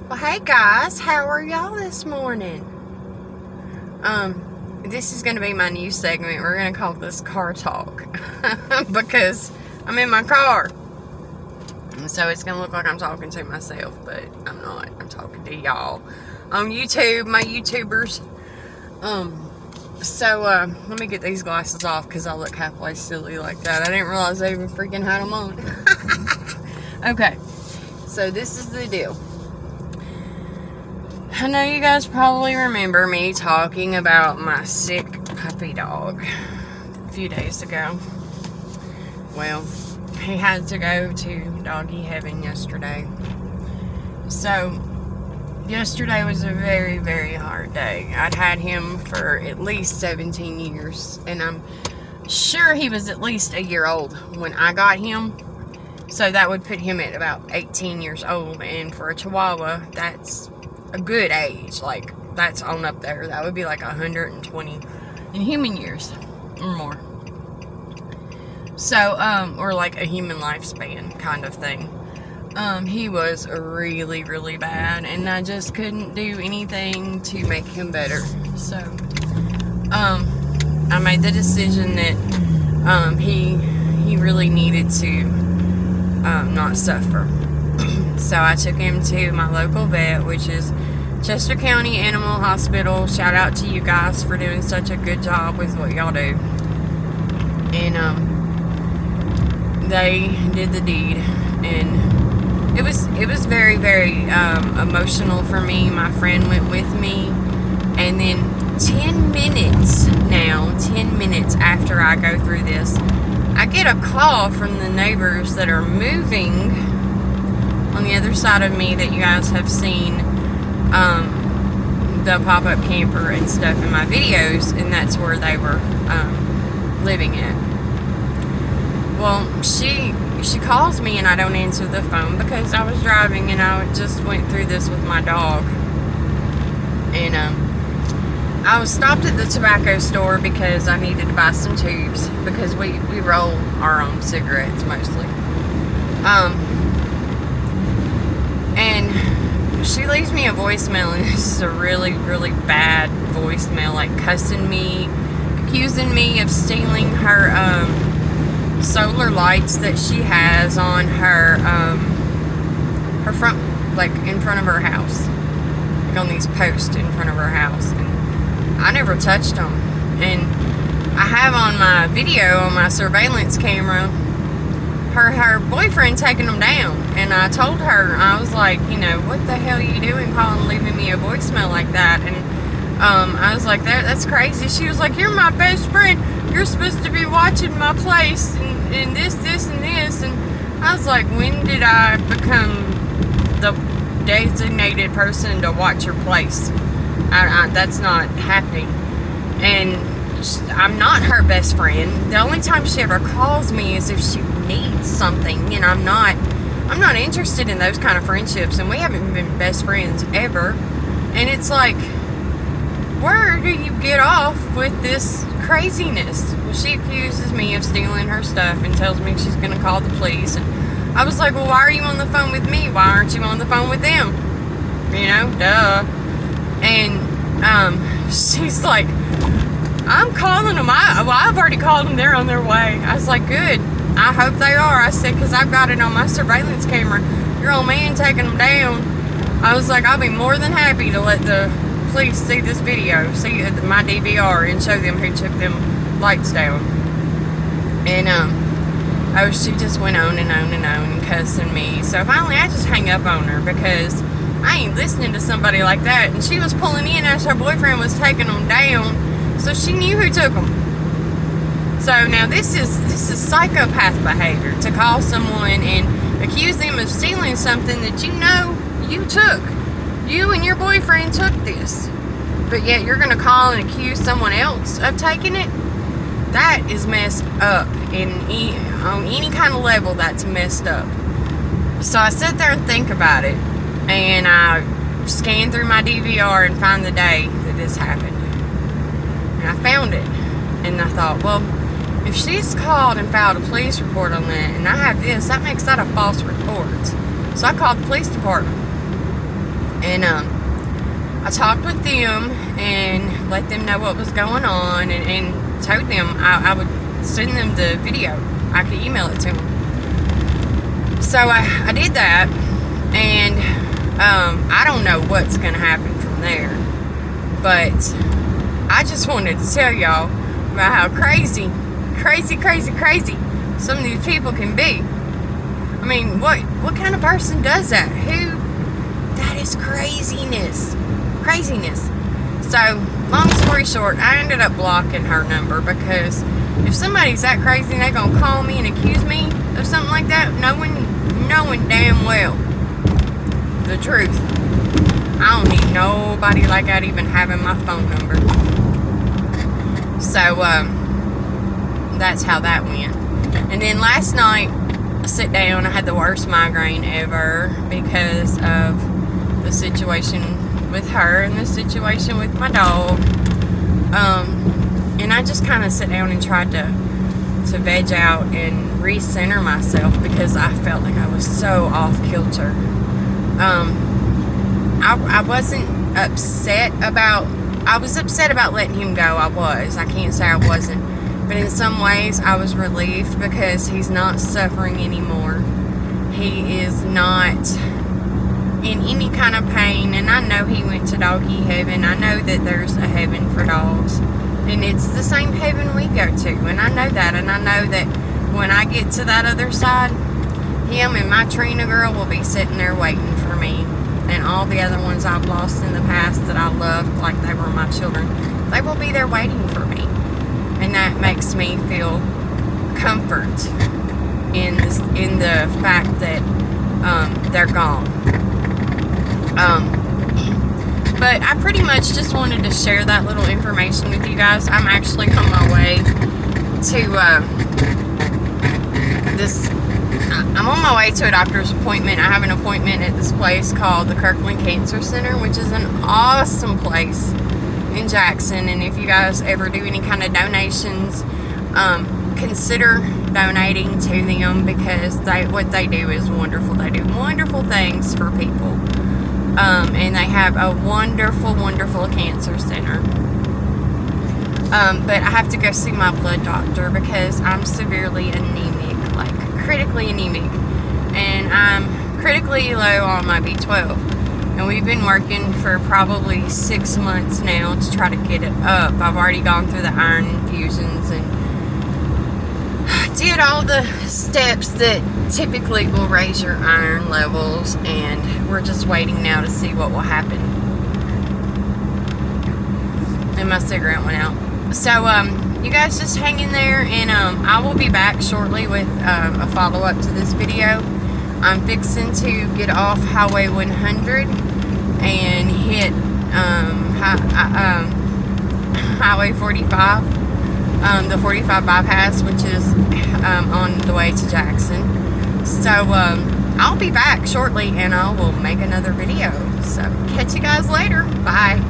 Well, hey guys, how are y'all this morning? This is going to be my new segment. We're going to call this Car Talk because I'm in my car. So it's going to look like I'm talking to myself, but I'm not. I'm talking to y'all on YouTube, my YouTubers. Let me get these glasses off because I look halfway silly like that. I didn't realize I even freaking had them on. Okay, so this is the deal. I know you guys probably remember me talking about my sick puppy dog a few days ago. Well, he had to go to doggy heaven yesterday. So, yesterday was a very, very hard day. I'd had him for at least 17 years, and I'm sure he was at least a year old when I got him. So that would put him at about 18 years old, and for a Chihuahua, that's a good age. Like, that's on up there. That would be like 120 in human years or more. So, or like a human lifespan kind of thing. He was really, really bad, and I just couldn't do anything to make him better. So, I made the decision that, he really needed to, not suffer. So I took him to my local vet, which is Chester County Animal Hospital. Shout out to you guys for doing such a good job with what y'all do. And they did the deed, and it was very, very emotional for me. My friend went with me, and then 10 minutes after I go through this, I get a call from the neighbors that are moving on the other side of me that you guys have seen the pop-up camper and stuff in my videos, and that's where they were living at. Well, she calls me and I don't answer the phone because I was driving, and I just went through this with my dog. And I was stopped at the tobacco store because I needed to buy some tubes because we roll our own cigarettes mostly. And she leaves me a voicemail, and this is a really, really bad voicemail, like cussing me, accusing me of stealing her solar lights that she has on her her front, like in front of her house, like on these posts in front of her house. And I never touched them, and I have on my video on my surveillance camera her boyfriend taking them down. And I told her, I was like, you know, what the hell are you doing calling, leaving me a voicemail like that? And I was like, that's crazy. She was like, you're my best friend, you're supposed to be watching my place, and this and this. And I was like, when did I become the designated person to watch your place? That's not happening. And I'm not her best friend. The only time she ever calls me is if she needs something, and I'm not interested in those kind of friendships, and we haven't been best friends ever. And it's like, where do you get off with this craziness? Well, she accuses me of stealing her stuff and tells me she's gonna call the police. And I was like, well, why are you on the phone with me? Why aren't you on the phone with them? You know, duh. And she's like, I'm calling them. I've already called them. They're on their way. I was like, good. I hope they are. I said, because I've got it on my surveillance camera. Your old man taking them down. I was like, I'll be more than happy to let the police see this video, see my DVR, and show them who took them lights down. And she just went on and on and on and cussing me. So finally, I just hang up on her because I ain't listening to somebody like that. And she was pulling in as her boyfriend was taking them down, so she knew who took them. So now this is psychopath behavior, to call someone and accuse them of stealing something that you know you took. You and your boyfriend took this, but yet you're going to call and accuse someone else of taking it? That is messed up. On any kind of level, that's messed up. So I sit there and think about it, and I scan through my DVR and find the day that this happened. And I found it, and I thought, well, if she's called and filed a police report on that, and I have this, that makes that a false report. So I called the police department. And I talked with them and let them know what was going on, and told them I would send them the video. I could email it to them. So I did that, and I don't know what's going to happen from there. But I just wanted to tell y'all about how crazy some of these people can be. I mean, what kind of person does that? That is craziness. So, long story short, I ended up blocking her number, because if somebody's that crazy, they're going to call me and accuse me of something like that, knowing damn well the truth. I don't need nobody like that even having my phone number. So, that's how that went. And then last night, I sat down, I had the worst migraine ever because of the situation with her and the situation with my dog. And I just kind of sat down and tried to veg out and recenter myself, because I felt like I was so off kilter. I wasn't upset about, I was upset about letting him go. I can't say I wasn't. But in some ways, I was relieved, because he's not suffering anymore. He is not in any kind of pain, and I know he went to doggy heaven. I know that there's a heaven for dogs, and it's the same heaven we go to, and I know that. And I know that when I get to that other side, him and my Trina girl will be sitting there waiting for me, and all the other ones I've lost in the past that I loved like they were my children, they will be there waiting for me. And that makes me feel comfort in the fact that they're gone. But I pretty much just wanted to share that little information with you guys. I'm actually on my way to I'm on my way to a doctor's appointment. I have an appointment at this place called the Kirkland Cancer Center, which is an awesome place in Jackson. And if you guys ever do any kind of donations, consider donating to them, because what they do is wonderful. They do wonderful things for people, and they have a wonderful cancer center. But I have to go see my blood doctor, because I'm severely anemic, like critically anemic, and I'm critically low on my B12. And we've been working for probably 6 months now to try to get it up. I've already gone through the iron infusions and did all the steps that typically will raise your iron levels, and we're just waiting now to see what will happen. And my cigarette went out. So, you guys just hang in there, and I will be back shortly with a follow-up to this video. I'm fixing to get off Highway 100 and hit Highway 45, the 45 bypass, which is on the way to Jackson. So I'll be back shortly, and I will make another video. So catch you guys later. Bye.